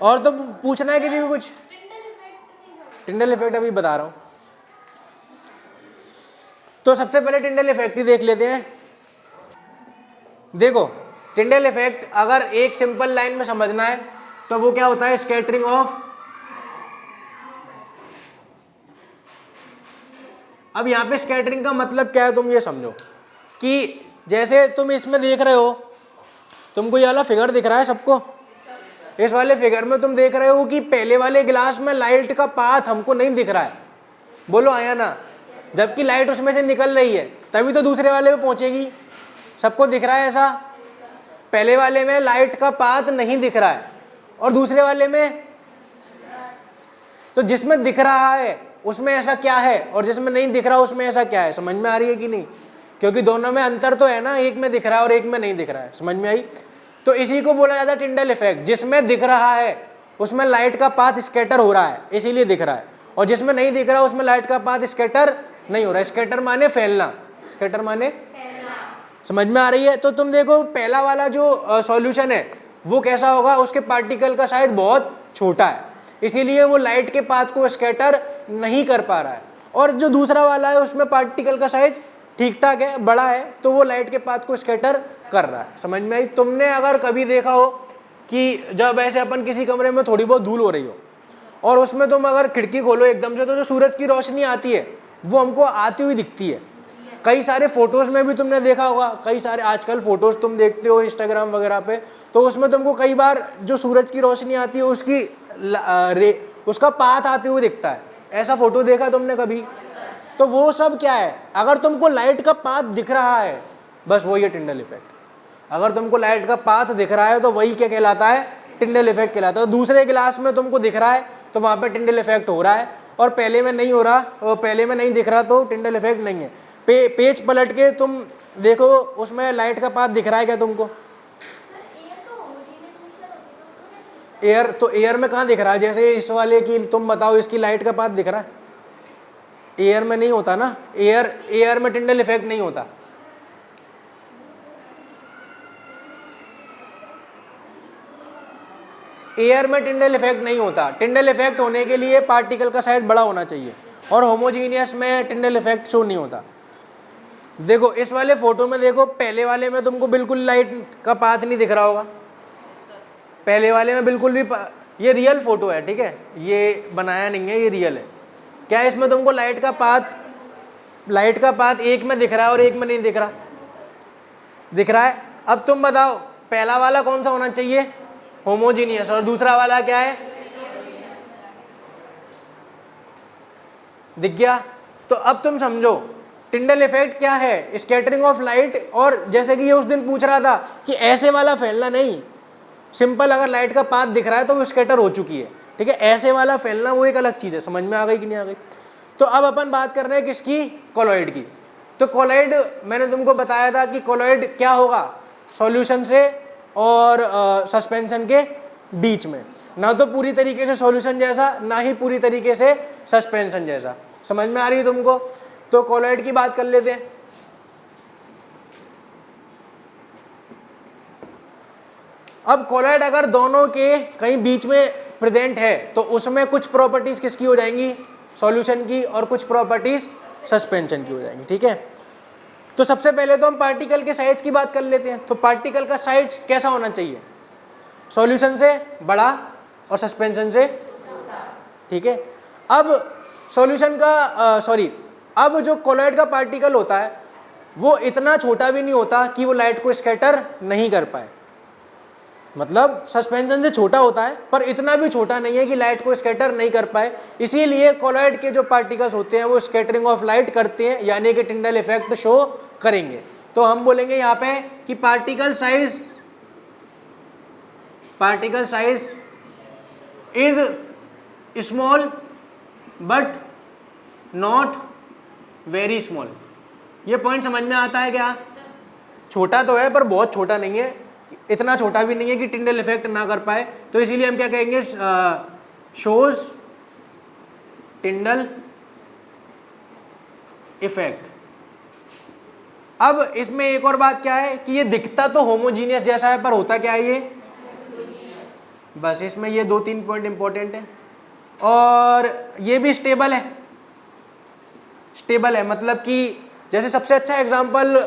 और तो पूछना है किसी को कुछ? टिंडल इफेक्ट अभी बता रहा हूं। तो सबसे पहले टिंडल इफेक्ट ही देख लेते हैं। देखो टिंडल इफेक्ट अगर एक सिंपल लाइन में समझना है तो वो क्या होता है, स्कैटरिंग ऑफ। अब यहां पे स्कैटरिंग का मतलब क्या है, तुम ये समझो कि जैसे तुम इसमें देख रहे हो, तुमको ये वाला फिगर दिख रहा है सबको, इस वाले फिगर में तुम देख रहे हो कि पहले वाले गिलास में लाइट का पाथ हमको नहीं दिख रहा है, बोलो आया ना, जबकि लाइट उसमें से निकल रही है, तभी तो दूसरे वाले में पहुंचेगी। सबको दिख रहा है ऐसा? पहले वाले में लाइट का पाथ नहीं दिख रहा है और दूसरे वाले में, तो जिसमें दिख रहा है उसमें ऐसा क्या है और जिसमें नहीं दिख रहा उसमें ऐसा क्या है? समझ में आ रही है कि नहीं? क्योंकि दोनों में अंतर तो है ना, एक में दिख रहा है और एक में नहीं दिख रहा है। समझ में आई? तो इसी को बोला जाता है टिंडल इफेक्ट। जिसमें दिख रहा है उसमें लाइट का पाथ स्कैटर हो रहा है, इसीलिए दिख रहा है, और जिसमें नहीं दिख रहा उसमें लाइट का पाथ स्कैटर नहीं हो रहा है। स्कैटर माने फैलना, स्कैटर माने फैलना। समझ में आ रही है? तो तुम देखो पहला वाला जो सॉल्यूशन है वो कैसा होगा, उसके पार्टिकल का साइज बहुत छोटा है, इसीलिए वो लाइट के पाथ को स्कैटर नहीं कर पा रहा है। और जो दूसरा वाला है उसमें पार्टिकल का साइज ठीक ठाक है, बड़ा है, तो वो लाइट के पाथ को स्कैटर कर रहा है। समझ में आई? तुमने अगर कभी देखा हो कि जब ऐसे अपन किसी कमरे में थोड़ी बहुत धूल हो रही हो और उसमें तुम अगर खिड़की खोलो एकदम से, तो जो सूरज की रोशनी आती है वो हमको आती हुई दिखती है। कई सारे फोटोज में भी तुमने देखा होगा, कई सारे आजकल फोटोज तुम देखते हो इंस्टाग्राम वगैरह पे, तो उसमें तुमको कई बार जो सूरज की रोशनी आती है उसकी उसका पाथ आते हुए दिखता है। ऐसा फोटो देखा तुमने कभी? तो वो सब क्या है, अगर तुमको लाइट का पाथ दिख रहा है, बस वही है टिंडल इफेक्ट। अगर तुमको लाइट का पाथ दिख रहा है तो वही क्या कहलाता है, टिंडल इफेक्ट कहलाता है। दूसरे गिलास में तुमको दिख रहा है तो वहां पे टिंडल इफेक्ट हो रहा है, और पहले में नहीं हो रहा, और पहले में नहीं दिख रहा तो टिंडल इफेक्ट नहीं है। पेज पलट के तुम देखो उसमें लाइट का पाथ दिख रहा है क्या तुमको? एयर, तो एयर में कहाँ दिख रहा है? जैसे इस वाले की तुम बताओ, इसकी लाइट का पाथ दिख रहा है? एयर में नहीं होता ना, एयर में टिंडल इफेक्ट नहीं होता। एयर में टिंडल इफेक्ट नहीं होता। टिंडल इफेक्ट होने के लिए पार्टिकल का साइज बड़ा होना चाहिए, और होमोजीनियस में टिंडल इफेक्ट शो नहीं होता। देखो इस वाले फोटो में देखो, पहले वाले में तुमको बिल्कुल लाइट का पाथ नहीं दिख रहा होगा, पहले वाले में बिल्कुल भी ये रियल फोटो है, ठीक है, ये बनाया नहीं है, ये रियल है। क्या इसमें तुमको लाइट का पाथ एक में दिख रहा है और एक में नहीं दिख रहा? दिख रहा है। अब तुम बताओ पहला वाला कौन सा होना चाहिए, होमोजीनियस, और दूसरा वाला क्या है, दिख गया? तो अब तुम समझो टिंडल इफेक्ट क्या है, स्कैटरिंग ऑफ लाइट। और जैसे कि ये उस दिन पूछ रहा था कि ऐसे वाला फैलना नहीं, सिंपल अगर लाइट का पाथ दिख रहा है तो वो स्कैटर हो चुकी है, ठीक है, ऐसे वाला फैलना वो एक अलग चीज है। समझ में आ गई कि नहीं आ गई? तो अब अपन बात कर रहे हैं किसकी, कोलॉइड की। तो कोलॉइड मैंने तुमको बताया था कि कोलॉइड क्या होगा, सॉल्यूशन से और सस्पेंशन के बीच में, ना तो पूरी तरीके से सॉल्यूशन जैसा, ना ही पूरी तरीके से सस्पेंशन जैसा। समझ में आ रही है तुमको? तो कोलॉइड की बात कर लेते हैं। अब कोलॉइड अगर दोनों के कहीं बीच में प्रेजेंट है तो उसमें कुछ प्रॉपर्टीज किसकी हो जाएंगी, सॉल्यूशन की, और कुछ प्रॉपर्टीज सस्पेंशन की हो जाएंगी, ठीक है। तो सबसे पहले तो हम पार्टिकल के साइज की बात कर लेते हैं। तो पार्टिकल का साइज कैसा होना चाहिए, सॉल्यूशन से बड़ा और सस्पेंशन से, ठीक है। अब सॉल्यूशन का अब जो कोलॉइड का पार्टिकल होता है वो इतना छोटा भी नहीं होता कि वो लाइट को स्कैटर नहीं कर पाए, मतलब सस्पेंशन से छोटा होता है पर इतना भी छोटा नहीं है कि लाइट को स्कैटर नहीं कर पाए। इसीलिए कोलॉइड के जो पार्टिकल्स होते हैं वो स्कैटरिंग ऑफ लाइट करते हैं, यानी कि टिंडल इफेक्ट शो करेंगे। तो हम बोलेंगे यहाँ पे कि particle size is small but not very small. ये पॉइंट समझ में आता है क्या? छोटा तो है पर बहुत छोटा नहीं है, इतना छोटा भी नहीं है कि टिंडल इफेक्ट ना कर पाए। तो इसीलिए हम क्या कहेंगे, शोज टिंडल इफेक्ट। अब इसमें एक और बात क्या है कि ये दिखता तो होमोजीनियस जैसा है पर होता क्या है, ये बस इसमें ये 2-3 पॉइंट इंपॉर्टेंट है। और ये भी स्टेबल है, स्टेबल है मतलब कि जैसे सबसे अच्छा एग्जांपल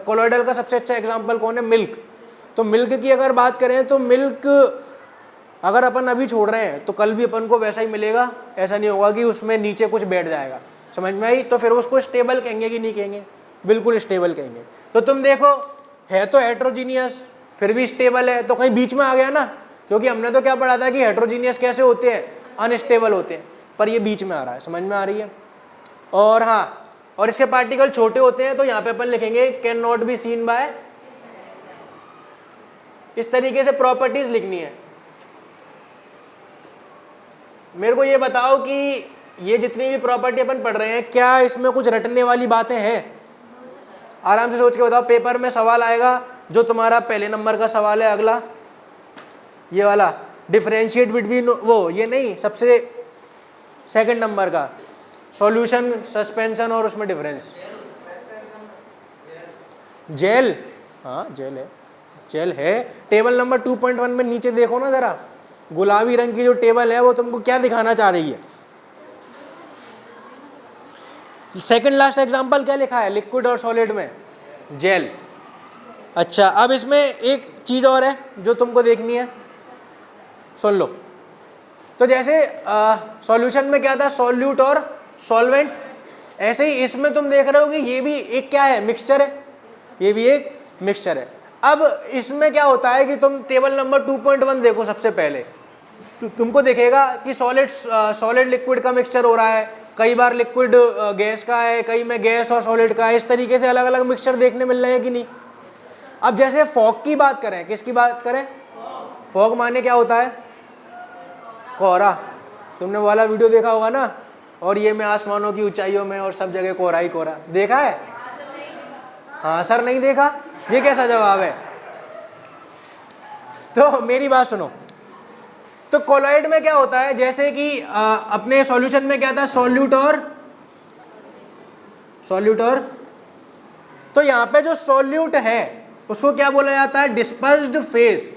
कोलॉइडल का सबसे अच्छा एग्जांपल कौन है? मिल्क। तो मिल्क की अगर बात करें तो मिल्क अगर अपन अभी छोड़ रहे हैं तो कल भी अपन को वैसा ही मिलेगा, ऐसा नहीं होगा कि उसमें नीचे कुछ बैठ जाएगा। समझ में आई? तो फिर उसको स्टेबल कहेंगे कि नहीं कहेंगे? बिल्कुल स्टेबल कहेंगे। तो तुम देखो है तो हेट्रोजीनियस फिर भी स्टेबल है, तो कहीं बीच में आ गया ना, क्योंकि हमने तो क्या पढ़ा था कि हेट्रोजीनियस कैसे होते हैं? अनस्टेबल होते हैं, पर ये बीच में आ रहा है। समझ में आ रही है? और हाँ, और इसके पार्टिकल छोटे होते हैं तो यहाँ पे अपन लिखेंगे can not be seen by, इस तरीके से प्रॉपर्टीज लिखनी है। मेरे को ये बताओ कि ये जितनी भी प्रॉपर्टी अपन पढ़ रहे हैं क्या इसमें कुछ रटने वाली बातें हैं? आराम से सोच के बताओ, पेपर में सवाल आएगा जो तुम्हारा पहले नंबर का सवाल है, अगला ये वाला डिफरेंशिएट बिटवीन, वो ये नहीं, सबसे सेकंड नंबर का सॉल्यूशन, सस्पेंशन और उसमें डिफरेंस। जेल, हाँ जेल है, जेल है। टेबल नंबर 2.1 में नीचे देखो ना जरा, गुलाबी रंग की जो टेबल है वो तुमको क्या दिखाना चाह रही है? सेकंड लास्ट एग्जांपल क्या लिखा है लिक्विड और सॉलिड में? जेल। अच्छा, अब इसमें एक चीज और है जो तुमको देखनी है, सुन लो। तो जैसे सॉल्यूशन में क्या था? सॉल्यूट और सॉल्वेंट। ऐसे ही इसमें तुम देख रहे हो कि ये भी एक क्या है? मिक्सचर है, ये भी एक मिक्सचर है। अब इसमें क्या होता है कि तुम टेबल नंबर 2.1 देखो सबसे पहले, तो तुमको दिखेगा कि सॉलिड लिक्विड का मिक्सचर हो रहा है, कई बार लिक्विड गैस का है, कई में गैस और सॉलिड का है, इस तरीके से अलग अलग मिक्सचर देखने मिल रहे हैं कि नहीं? अब जैसे फॉग की बात करें, किसकी बात करें? फॉग माने क्या होता है? कोहरा। तुमने वाला वीडियो देखा होगा ना, और ये मैं आसमानों की ऊंचाइयों में और सब जगह कोहरा ही कोहरा, देखा है? हाँ सर, नहीं देखा? ये कैसा जवाब है? तो मेरी बात सुनो, तो कोलॉइड में क्या होता है, जैसे कि अपने सॉल्यूशन में क्या था? सॉल्यूट और तो यहाँ पे जो सॉल्यूट है उसको क्या बोला जाता है? Dispersed phase,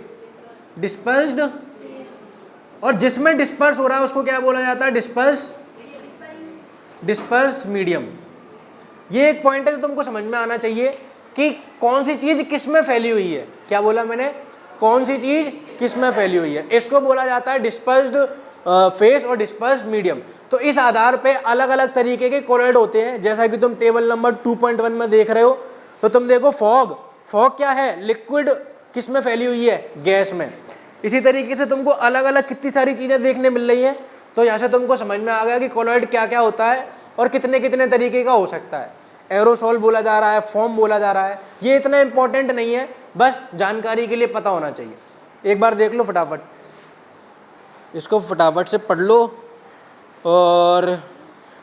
dispersed. और जिसमें डिस्पर्स हो रहा है उसको क्या बोला जाता है? Disperse medium. ये एक पॉइंट है जो तुमको समझ में आना चाहिए कि कौन सी चीज किस में फैली हुई है। क्या बोला मैंने? कौन सी चीज किस में फैली हुई है, इसको बोला जाता है डिस्पर्स्ड फेस और डिस्पर्स्ड मीडियम। तो इस आधार पे अलग अलग तरीके के कोलॉइड होते हैं, जैसा कि तुम टेबल नंबर 2.1 में देख रहे हो। तो तुम देखो फॉग, फॉग क्या है? लिक्विड किस में फैली हुई है? गैस में। इसी तरीके से तुमको अलग अलग कितनी सारी चीजें देखने मिल रही हैं। तो यहाँ से तुमको समझ में आ गया कि कोलॉइड क्या क्या होता है और कितने कितने तरीके का हो सकता है। एरोसोल बोला जा रहा है, फोम बोला जा रहा है, ये इतना इंपॉर्टेंट नहीं है, बस जानकारी के लिए पता होना चाहिए। एक बार देख लो फटाफट, इसको फटाफट से पढ़ लो, और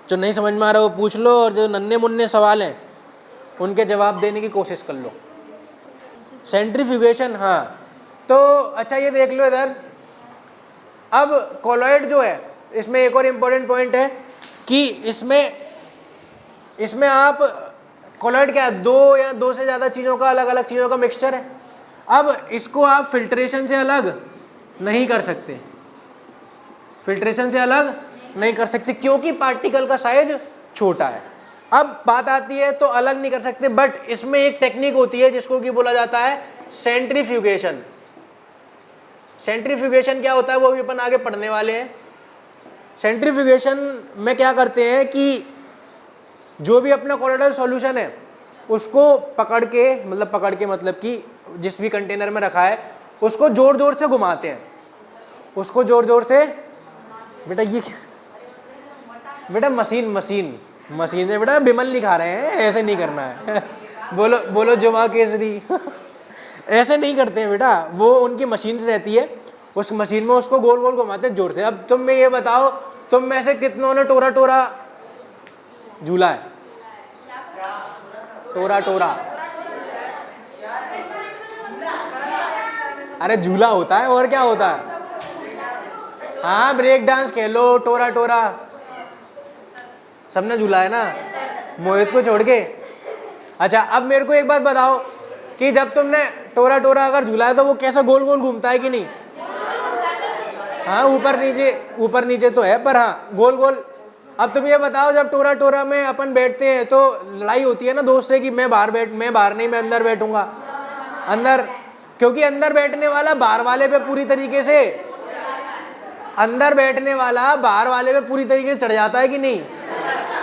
जो नहीं समझ में आ रहा वो पूछ लो, और जो नन्हे मुन्ने सवाल हैं उनके जवाब देने की कोशिश कर लो। सेंट्रीफ्यूगेशन, हाँ तो अच्छा ये देख लो इधर। अब कोलॉइड जो है, इसमें एक और इम्पोर्टेंट पॉइंट है कि इसमें आप कोलॉइड क्या है? दो या दो से ज़्यादा चीज़ों का, अलग अलग चीज़ों का मिक्सचर है। अब इसको आप फिल्ट्रेशन से अलग नहीं कर सकते, फिल्ट्रेशन से अलग नहीं कर सकते क्योंकि पार्टिकल का साइज छोटा है। अब बात आती है तो अलग नहीं कर सकते, बट इसमें एक टेक्निक होती है जिसको कि बोला जाता है सेंट्रीफ्यूगेशन। सेंट्रीफ्यूगेशन क्या होता है वो भी अपन आगे पढ़ने वाले हैं। सेंट्रीफ्यूगेशन में क्या करते हैं कि जो भी अपना कोलॉइडल सॉल्यूशन है उसको पकड़ के मतलब कि जिस भी कंटेनर में रखा है उसको जोर जोर से घुमाते हैं, उसको जोर जोर से, बेटा ये क्या? बेटा मशीन से, बेटा बिमल नहीं खा रहे हैं, ऐसे नहीं करना है। बोलो जुमा केसरी। ऐसे नहीं करते हैं बेटा, वो उनकी मशीन से रहती है, उस मशीन में उसको गोल गोल घुमाते हैं जोर से। अब तुम में ये बताओ, तुम में से कितनों ने टोरा टोरा झूला है? टोरा अरे झूला होता है और क्या होता है? हाँ ब्रेक डांस खेलो, टोरा सबने झूला है ना, मोहित को छोड़ के। अच्छा अब मेरे को एक बात बताओ कि जब तुमने टोरा अगर झूला है तो वो कैसा गोल गोल घूमता है कि नहीं? हाँ ऊपर नीचे तो है, पर हाँ गोल गोल। अब तुम ये बताओ, जब टोरा टोरा में अपन बैठते हैं तो लड़ाई होती है ना दोस्त से कि मैं बाहर नहीं, मैं अंदर बैठूंगा। अंदर, क्योंकि अंदर बैठने वाला बाहर वाले पे पूरी तरीके से, अंदर बैठने वाला बाहर वाले पे पूरी तरीके से चढ़ जाता है कि नहीं,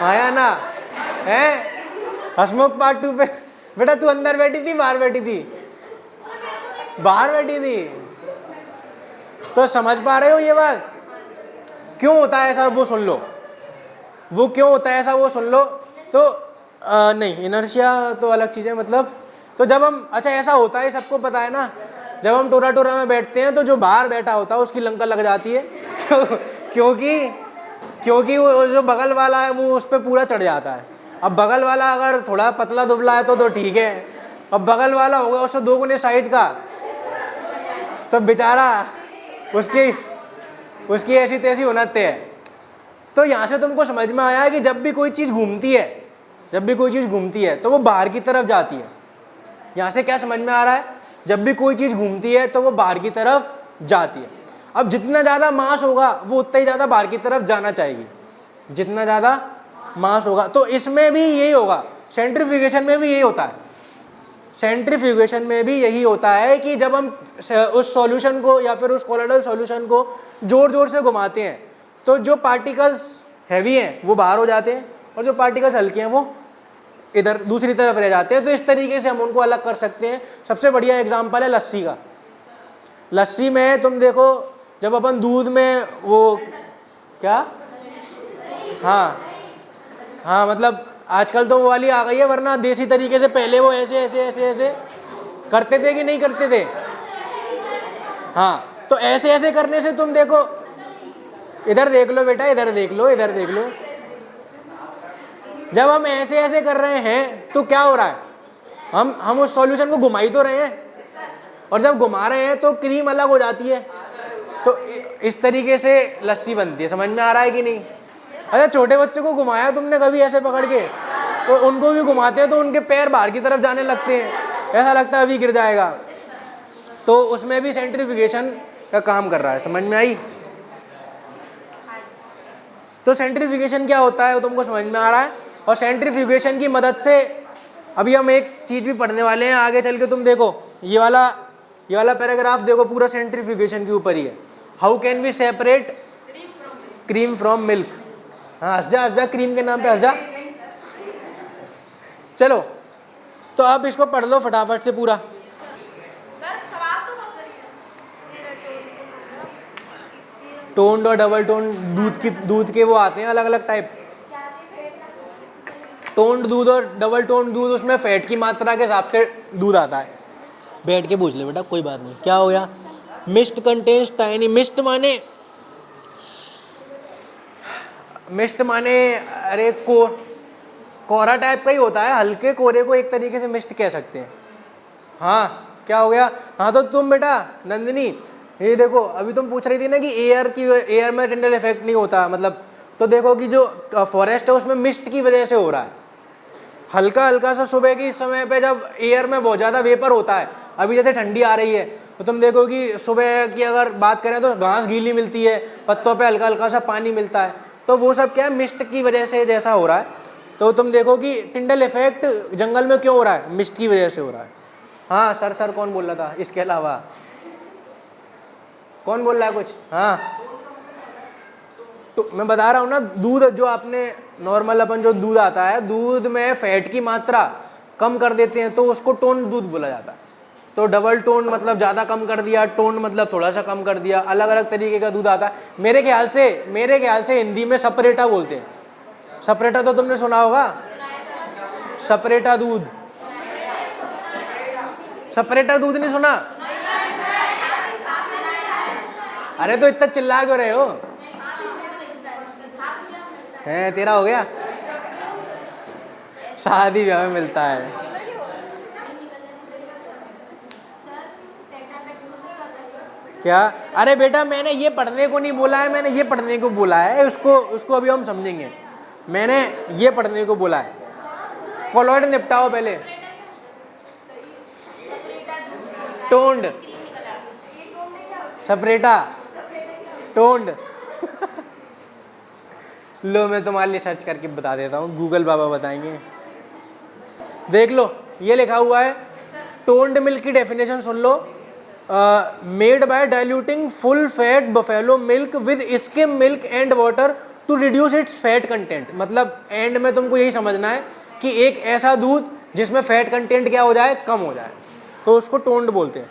आया ना है। हसमुख पार्ट 2 पे बेटा तू अंदर बैठी थी बाहर बैठी थी? बाहर बैठी थी। तो समझ पा रहे हो ये बात क्यों होता है ऐसा, वो सुन लो, वो क्यों होता है ऐसा वो सुन लो। तो नहीं, इनर्शिया तो अलग चीज़ है। मतलब तो जब हम, अच्छा ऐसा होता है, सबको पता है ना, जब हम टोरा टोरा में बैठते हैं तो जो बाहर बैठा होता है उसकी लंका लग जाती है क्योंकि वो जो बगल वाला है वो उस पर पूरा चढ़ जाता है। अब बगल वाला अगर थोड़ा पतला दुबला है तो ठीक है, अब बगल वाला होगा उससे 2 गुने साइज का, तो बेचारा उसकी ऐसी तैसी होनाते है। तो यहाँ से तुमको समझ में आया है कि जब भी कोई चीज़ घूमती है तो वो बाहर की तरफ जाती है। यहाँ से क्या समझ में आ रहा है, जब भी कोई चीज़ घूमती है तो वो बाहर की तरफ जाती है। अब जितना ज़्यादा मास होगा वो उतना ही ज़्यादा बाहर की तरफ जाना चाहिए, जितना ज़्यादा मास होगा। तो इसमें भी यही होगा, सेंट्रीफ्यूगेशन में भी यही होता है। सेंट्रीफ्यूगेशन में भी यही होता है कि जब हम उस सॉल्यूशन को या फिर उस कोलोइडल सॉल्यूशन को जोर जोर से घुमाते हैं तो जो पार्टिकल्स हैवी हैं वो बाहर हो जाते हैं और जो पार्टिकल्स हल्के हैं वो इधर दूसरी तरफ रह जाते हैं। तो इस तरीके से हम उनको अलग कर सकते हैं। सबसे बढ़िया एग्जांपल है लस्सी का। लस्सी में तुम देखो, जब अपन दूध में वो क्या, हाँ मतलब आजकल तो वो वाली आ गई है, वरना देसी तरीके से पहले वो ऐसे ऐसे ऐसे ऐसे करते थे कि नहीं करते थे। हाँ, तो ऐसे ऐसे करने से तुम देखो, इधर देख लो बेटा, इधर देख लो, इधर देख लो, जब हम ऐसे ऐसे कर रहे हैं तो क्या हो रहा है, हम उस सॉल्यूशन को घुमा ही तो रहे हैं, और जब घुमा रहे हैं तो क्रीम अलग हो जाती है। तो इस तरीके से लस्सी बनती है। समझ में आ रहा है कि नहीं? अच्छा, छोटे बच्चों को घुमाया तुमने कभी ऐसे पकड़ के? तो उनको भी घुमाते हैं तो उनके पैर बाहर की तरफ जाने लगते हैं, ऐसा लगता है अभी गिर जाएगा। तो उसमें भी सेंट्रीफ्यूगेशन का काम कर रहा है। समझ में आई? तो सेंट्रीफ्यूगेशन क्या होता है वो तुमको समझ में आ रहा है। और सेंट्रीफ्यूगेशन की मदद से अभी हम एक चीज़ भी पढ़ने वाले हैं आगे चल के। तुम देखो ये वाला पैराग्राफ देखो, पूरा सेंट्रीफ्यूगेशन के ऊपर ही है। How can we separate cream from milk. हाँ, हंस जा क्रीम के नाम पे हंस जा। चलो तो अब इसको पढ़ लो फटाफट से पूरा। टोन्ड और डबल टोन्ड दूध के वो आते हैं अलग अलग टाइप। टोन्ड दूध और डबल टोन्ड दूध, उसमें फैट की मात्रा के हिसाब से दूध आता है। बैठ के पूछ ले बेटा, कोई बात नहीं। क्या हो गया? मिस्ट कंटेन्स टाइनी, मिस्ट माने अरे कोहरा टाइप का ही होता है। हल्के कोहरे को एक तरीके से मिस्ट कह सकते हैं। हाँ, क्या हो गया? हाँ, तो तुम बेटा नंदिनी ये देखो, अभी तुम पूछ रही थी ना कि एयर में टिंडल इफेक्ट नहीं होता, मतलब तो देखो कि जो फॉरेस्ट है उसमें मिस्ट की वजह से हो रहा है। हल्का हल्का सा सुबह की समय पे जब एयर में बहुत ज़्यादा वेपर होता है, अभी जैसे ठंडी आ रही है तो तुम देखो कि सुबह की अगर बात करें तो घास गीली मिलती है, पत्तों पे हल्का हल्का सा पानी मिलता है, तो वो सब क्या है, मिस्ट की वजह से जैसा हो रहा है। तो तुम देखो कि टिंडल इफेक्ट जंगल में क्यों हो रहा है, मिस्ट की वजह से हो रहा है। हाँ सर कौन बोल रहा था? इसके अलावा कौन बोल रहा है कुछ? हाँ, तो मैं बता रहा हूँ ना, दूध जो आपने नॉर्मल अपन जो दूध आता है, दूध में फैट की मात्रा कम कर देते हैं तो उसको टोन दूध बोला जाता है। तो डबल टोन मतलब ज़्यादा कम कर दिया, टोन मतलब थोड़ा सा कम कर दिया, अलग अलग तरीके का दूध आता है। मेरे ख्याल से हिंदी में सपरेटा बोलते हैं। सपरेटा तो तुमने सुना होगा, सपरेटा दूध। सपरेटा दूध नहीं सुना? अरे तो इतना चिल्ला क्यों रहे हो? है तेरा हो गया? शादी ब्याह में मिलता है। क्या? अरे बेटा मैंने ये पढ़ने को नहीं बोला है, मैंने ये पढ़ने को बोला है। उसको अभी हम समझेंगे। मैंने ये पढ़ने को बोला है। कोलॉइड निपटाओ पहले। Toned, सपरेटा, toned. लो मैं तुम्हारे लिए सर्च करके बता देता हूँ, गूगल बाबा बताएंगे। देख लो ये लिखा हुआ है, टोन्ड मिल्क की डेफिनेशन सुन लो, made by diluting full fat buffalo milk with skim milk and water to reduce its fat content. मतलब एंड में तुमको यही समझना है कि एक ऐसा दूध जिसमें फैट कंटेंट क्या हो जाए, कम हो जाए, तो उसको टोन्ड बोलते हैं।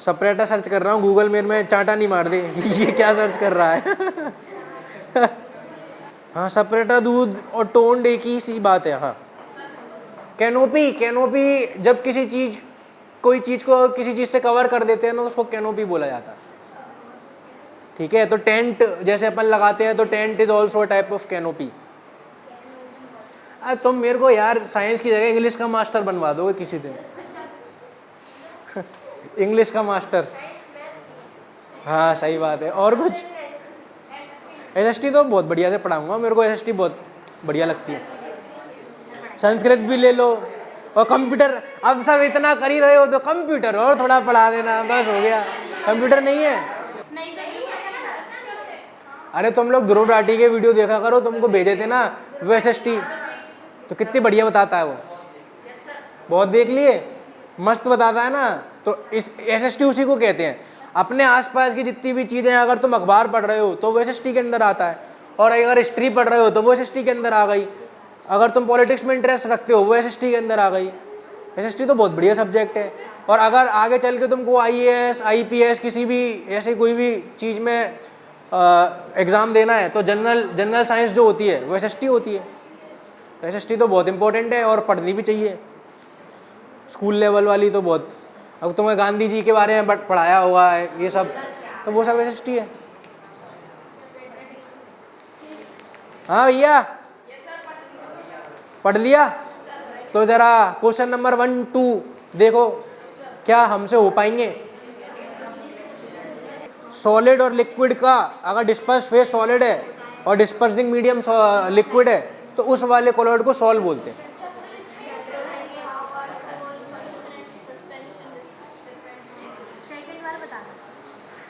सेपरेटर सर्च कर रहा हूँ, गूगल मेरे में चांटा नहीं मार दे। ये क्या सर्च कर रहा है। हाँ सेपरेटर दूध और टोन्ड एक ही सी बात है। हाँ कैनोपी, कैनोपी जब किसी चीज, कोई चीज को किसी चीज से कवर कर देते हैं ना, उसको कैनोपी बोला जाता है। ठीक है, तो टेंट जैसे अपन लगाते हैं, तो tent is also type of canopy. तुम मेरे को यार साइंस की जगह इंग्लिश का मास्टर बनवा दोगे किसी दिन। इंग्लिश का मास्टर, हाँ सही बात है। और कुछ? एसएसटी तो बहुत बढ़िया से पढ़ाऊंगा, मेरे को एसएसटी बहुत बढ़िया लगती है। संस्कृत भी ले लो, और कंप्यूटर, अब सब इतना कर ही रहे हो तो कंप्यूटर और थोड़ा पढ़ा देना, बस हो गया। कंप्यूटर नहीं है? अरे तुम लोग ध्रुव राठी के वीडियो देखा करो, तुमको भेजे थे ना वो एसएसटी, तो कितनी बढ़िया बताता है वो, बहुत देख लिए, मस्त बताता है ना। तो इस एसएसटी उसी को कहते हैं। अपने आसपास की जितनी भी चीज़ें, अगर तुम अखबार पढ़ रहे हो तो वो एसएसटी के अंदर आता है, और अगर हिस्ट्री पढ़ रहे हो तो वो एसएसटी के अंदर आ गई, अगर तुम पॉलिटिक्स में इंटरेस्ट रखते हो वो एसएसटी के अंदर आ गई। एसएसटी तो बहुत बढ़िया सब्जेक्ट है। और अगर आगे चल के तुमको आईएएस आईपीएस किसी भी ऐसे कोई भी चीज़ में एग्ज़ाम देना है, तो जनरल साइंस जो होती है वो एसएसटी होती है। एसएसटी तो बहुत इंपॉर्टेंट है और पढ़नी भी चाहिए, स्कूल लेवल वाली तो बहुत। अब तुम्हें गांधी जी के बारे में पढ़ाया हुआ है ये सब, तो वो सब एसएसटी है। हाँ भैया पढ़ लिया? तो ज़रा क्वेश्चन नंबर 1, 2 देखो, क्या हमसे हो पाएंगे? सॉलिड और लिक्विड का, अगर डिस्पर्स फेस सॉलिड है और डिस्पर्सिंग मीडियम लिक्विड है, तो उस वाले कोलॉइड को सॉल बोलते हैं।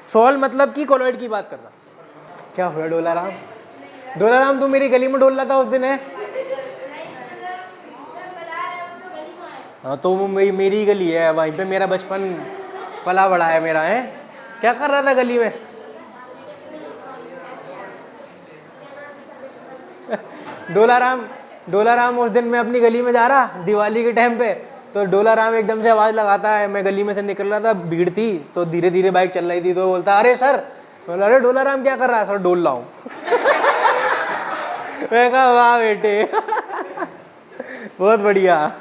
सॉल मतलब कि कोलॉइड की बात कर रहा। क्या हुआ डोलाराम? डोलाराम तू मेरी गली में डोल रहा था उस दिन है? हाँ तो वो मेरी गली है, वहीं पे मेरा बचपन पला बड़ा है मेरा है। क्या कर रहा था गली में? डोलाराम उस दिन मैं अपनी गली में जा रहा दिवाली के टाइम पे, तो डोलाराम एकदम से आवाज़ लगाता है, मैं गली में से निकल रहा था, भीड़ थी तो धीरे धीरे बाइक चल रही थी, तो बोलता अरे सर, बोला अरे डोलाराम क्या कर रहा है? सर डोल रहा हूँ। मैं कहा वाह बेटे। बहुत बढ़िया।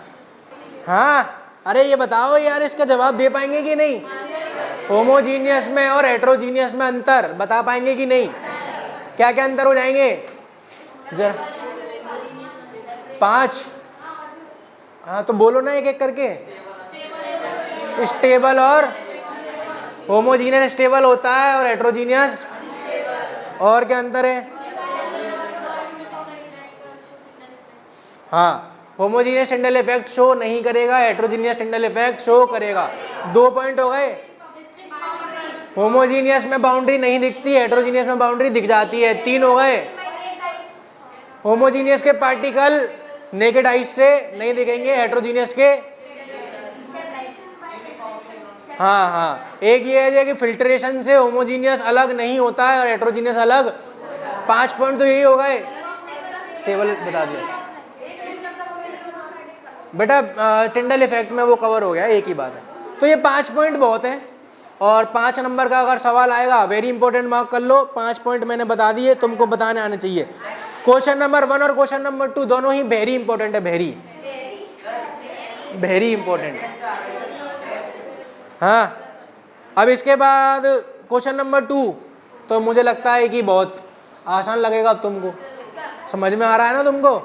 हाँ अरे ये बताओ यार, इसका जवाब दे पाएंगे कि नहीं? होमोजीनियस में और हेट्रोजीनियस में अंतर बता पाएंगे कि नहीं? क्या क्या अंतर हो जाएंगे जरा? 5। हाँ तो बोलो ना एक एक करके। स्टेबल और होमोजीनियस स्टेबल होता है, और हेट्रोजीनियस, और क्या अंतर है? हाँ होमोजीनियस टिंडल इफेक्ट शो नहीं करेगा, हेट्रोजीनियस टिंडल इफेक्ट शो करेगा। 2 पॉइंट हो गए। होमोजीनियस में बाउंड्री नहीं दिखती, हेट्रोजीनियस में बाउंड्री दिख जाती है। 3 हो गए। होमोजीनियस के पार्टिकल नेकेड आइज से नहीं दिखेंगे, हेट्रोजीनियस के हाँ एक ये है कि फिल्ट्रेशन से होमोजीनियस अलग नहीं होता है और हेट्रोजीनियस अलग। 5 पॉइंट तो यही हो गए। स्टेबल बता दिया बेटा, टिंडल इफेक्ट में वो कवर हो गया, एक ही बात है। तो ये 5 पॉइंट बहुत है, और 5 नंबर का अगर सवाल आएगा वेरी इंपॉर्टेंट मार्क कर लो। 5 पॉइंट मैंने बता दिए, तुमको बताने आने चाहिए। क्वेश्चन नंबर 1 और क्वेश्चन नंबर 2 दोनों ही वेरी इंपॉर्टेंट है, वेरी इंपॉर्टेंट। हाँ अब इसके बाद क्वेश्चन नंबर 2 तो मुझे लगता है कि बहुत आसान लगेगा अब तुमको। समझ में आ रहा है ना तुमको?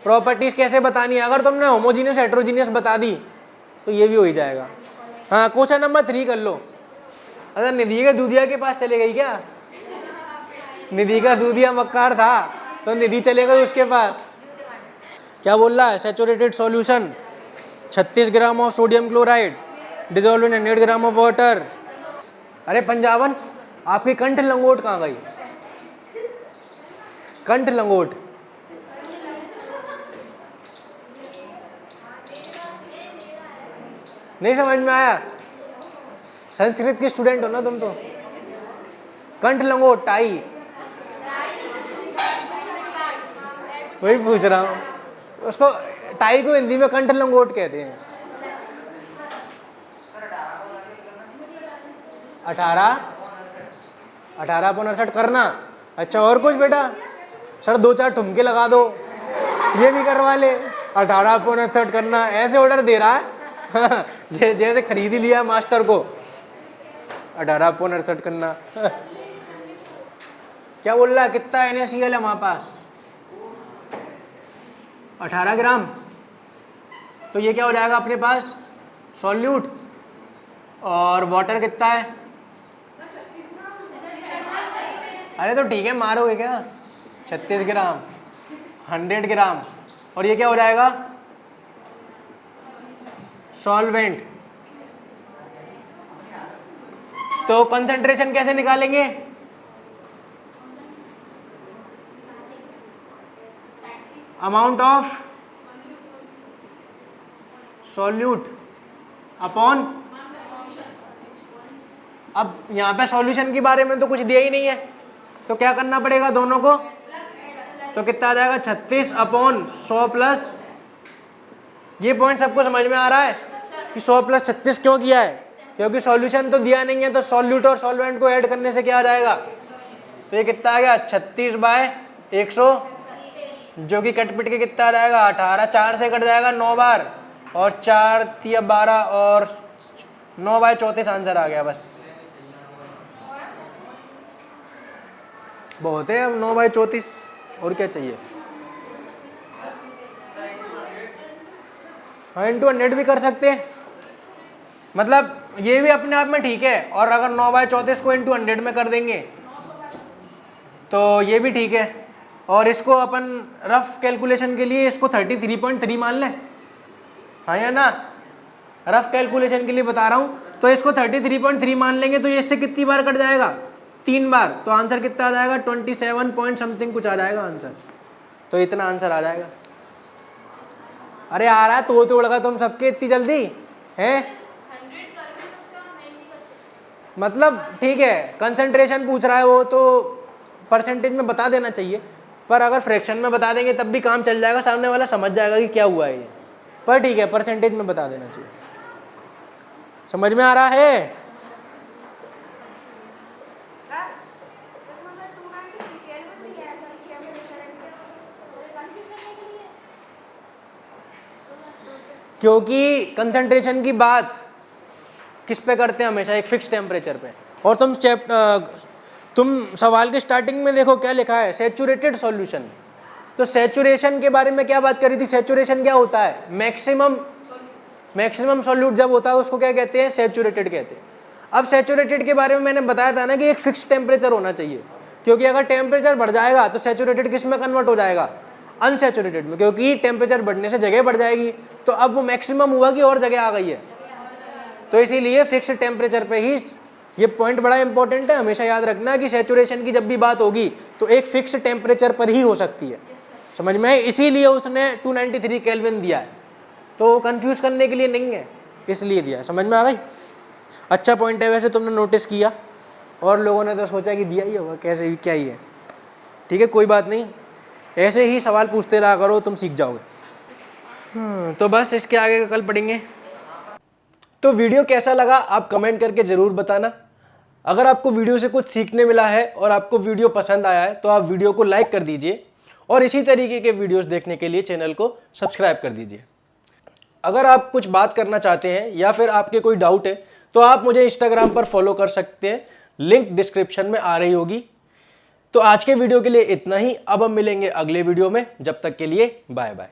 प्रॉपर्टीज कैसे बतानी है, अगर तुमने होमोजीनियस हेट्रोजीनियस बता दी तो ये भी हो ही जाएगा। हाँ क्वेश्चन नंबर 3 कर लो। अरे निधि का दूधिया के पास चले गई क्या? निधि का दूधिया मक्कार था तो निधि चले गई उसके पास। क्या बोल रहा है? Saturated solution 36 gram of sodium chloride dissolve in 100 gram of water. अरे आपकी कंठ लंगोट कहाँ गई? कंठ लंगोट नहीं समझ में आया? संस्कृत की स्टूडेंट हो ना तुम तो। कंठ लंगोट टाई, वही पूछ रहा हूँ। उसको टाई को हिंदी में कंठ लंगोट कहते हैं। 18/68 करना। अच्छा और कुछ बेटा? सर 2-4 ठुमके लगा दो, ये भी करवा ले। 18/68 करना, ऐसे ऑर्डर दे रहा है जैसे खरीद ही लिया मास्टर को। 18/68 करना क्या बोल रहा है? कितना NaCl है हमारे पास? 18 ग्राम। तो ये क्या हो जाएगा अपने पास? सॉल्यूट। और वाटर कितना है? अरे तो ठीक है, मारोगे क्या? 36 ग्राम, 100 ग्राम। और ये क्या हो जाएगा? सॉल्वेंट। तो कंसंट्रेशन कैसे निकालेंगे? Amount of solute upon. अब यहां पे सॉल्यूशन के बारे में तो कुछ दिया ही नहीं है, तो क्या करना पड़ेगा दोनों को? तो कितना आ जाएगा? 36/100 प्लस। ये पॉइंट सबको समझ में आ रहा है कि 100 + 36 क्यों किया है? क्योंकि सॉल्यूशन तो दिया नहीं है, तो सॉल्यूट और सॉल्वेंट को ऐड करने से क्या आ जाएगा? तो ये कितना आ गया? 36/100, जो कि कट पिट के कितना आ जाएगा? 18। 4 से कट जाएगा 9 बार, और 4 × 12 और 9/34 आंसर आ गया। बस बहुत है। अब 9/34 और क्या चाहिए? हाँ, इंटू 100 भी कर सकते हैं, मतलब ये भी अपने आप में ठीक है। और अगर 9/34 को इंटू 100 में कर देंगे तो ये भी ठीक है। और इसको अपन रफ कैलकुलेशन के लिए इसको 33.3 मान लें, हाँ या ना? रफ कैलकुलेशन के लिए बता रहा हूँ, तो इसको 33.3 मान लेंगे तो ये इससे कितनी बार कट जाएगा? 3 बार। तो आंसर कितना आ जाएगा? 27 पॉइंट समथिंग कुछ आ जाएगा आंसर। तो इतना आंसर आ जाएगा। अरे आ रहा है तो तोड़ लगा तुम सबके इतनी जल्दी हैं? मतलब ठीक है, कंसंट्रेशन पूछ रहा है वो, तो परसेंटेज में बता देना चाहिए, पर अगर फ्रैक्शन में बता देंगे तब भी काम चल जाएगा, सामने वाला समझ जाएगा कि क्या हुआ है ये। पर ठीक है, परसेंटेज में बता देना चाहिए। समझ में आ रहा है? क्योंकि कंसंट्रेशन की बात किस पे करते हैं? हमेशा एक फिक्स टेम्परेचर पे। और तुम सवाल के स्टार्टिंग में देखो क्या लिखा है? Saturated solution. तो सैचुरेशन के बारे में क्या बात करी थी? सैचुरेशन क्या होता है? मैक्सिमम सॉल्यूट जब होता है उसको क्या कहते हैं? सैचुरेटेड कहते हैं। अब सैचुरेटेड के बारे में मैंने बताया था ना कि एक फिक्स टेम्परेचर होना चाहिए, क्योंकि अगर टेम्परेचर बढ़ जाएगा तो सैचुरेटेड किस में कन्वर्ट हो जाएगा? अनसैचुरेटेड में, क्योंकि टेम्परेचर बढ़ने से जगह बढ़ जाएगी। तो अब वो मैक्सिमम हुआ कि और जगह आ गई है, तो इसीलिए फिक्स टेम्परेचर पे ही। ये पॉइंट बड़ा इंपॉर्टेंट है, हमेशा याद रखना कि सैचुरेशन की जब भी बात होगी तो एक फिक्स टेम्परेचर पर ही हो सकती है। समझ में? इसीलिए उसने 293 केल्विन दिया है, तो कंफ्यूज करने के लिए नहीं है, इसलिए दिया है। समझ में आ गई? अच्छा पॉइंट है वैसे, तुमने नोटिस किया, और लोगों ने तो सोचा कि दिया ही होगा, कैसे भी क्या ही है। ठीक है, कोई बात नहीं, ऐसे ही सवाल पूछते रहा करो, तुम सीख जाओगे। तो बस इसके आगे का कल पढ़ेंगे। तो वीडियो कैसा लगा आप कमेंट करके ज़रूर बताना। अगर आपको वीडियो से कुछ सीखने मिला है और आपको वीडियो पसंद आया है तो आप वीडियो को लाइक कर दीजिए, और इसी तरीके के वीडियोस देखने के लिए चैनल को सब्सक्राइब कर दीजिए। अगर आप कुछ बात करना चाहते हैं या फिर आपके कोई डाउट है तो आप मुझे इंस्टाग्राम पर फॉलो कर सकते हैं, लिंक डिस्क्रिप्शन में आ रही होगी। तो आज के वीडियो के लिए इतना ही। अब हम मिलेंगे अगले वीडियो में, जब तक के लिए बाय बाय।